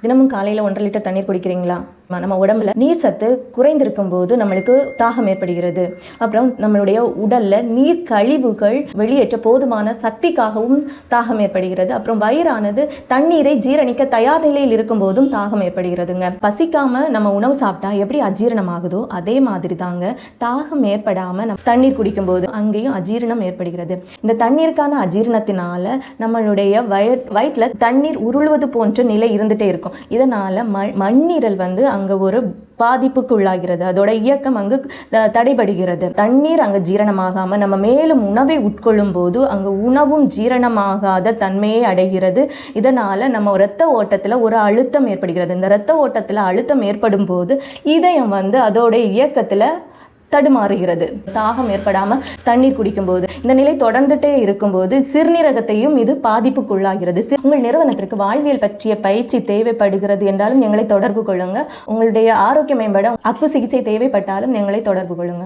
தினமும் காலையில் 1.5 லிட்டர் தண்ணீர் குடிக்கிறீங்களா? நம்ம உடம்புல நீர் சத்து குறைந்திருக்கும் போது நம்மளுக்கு தாகம் ஏற்படுகிறது. அப்புறம் நம்மளுடைய உடல்ல நீர் கழிவுகள் வெளியேற்ற போதுமான சக்திக்காகவும் தாகம் ஏற்படுகிறது. அப்புறம் வயிறானது தண்ணீரை ஜீரணிக்க தயார் நிலையில் இருக்கும் போதும் தாகம் ஏற்படுகிறதுங்க. பசிக்காம நம்ம உணவு சாப்பிட்டா எப்படி அஜீரணம் ஆகுதோ அதே மாதிரி தாங்க தாகம் ஏற்படாம நம்ம தண்ணீர் குடிக்கும் போது அங்கேயும் அஜீரணம் ஏற்படுகிறது. இந்த தண்ணீருக்கான அஜீரணத்தினால நம்மளுடைய வயிற்றுல தண்ணீர் உருள்வது போன்ற நிலை இருந்துட்டே இருக்கும். இதனால மண்ணீரல் அங்க ஒரு பாதிப்புக்கு உள்ளாகிறது. அதோட இயக்கம் அங்கு தடைபடுகிறது. தண்ணீர் அங்க ஜீரணமாகாம நம்ம மேலும் உணவை உட்கொள்ளும் போது அங்க உணவும் ஜீரணமாகாத தன்மையை அடைகிறது. இதனால நம்ம இரத்த ஓட்டத்துல ஒரு அழுத்தம் ஏற்படுகிறது. இந்த இரத்த ஓட்டத்துல அழுத்தம் ஏற்படும் போது இதயம் அதோட இயக்கத்துல தடுமாறுகிறது. தாகம் ஏற்படாம தண்ணீர் குடிக்கும்போது இந்த நிலை தொடர்ந்துட்டே இருக்கும்போது சிறுநீரகத்தையும் இது பாதிப்புக்குள்ளாகிறது. உங்கள் நிறுவனத்திற்கு வாழ்வியல் பற்றிய பயிற்சி தேவைப்படுகிறது என்றாலும் எங்களை தொடர்பு கொள்ளுங்க. உங்களுடைய ஆரோக்கியம் மேம்பட அக்கு சிகிச்சை தேவைப்பட்டாலும் எங்களை தொடர்பு கொள்ளுங்க.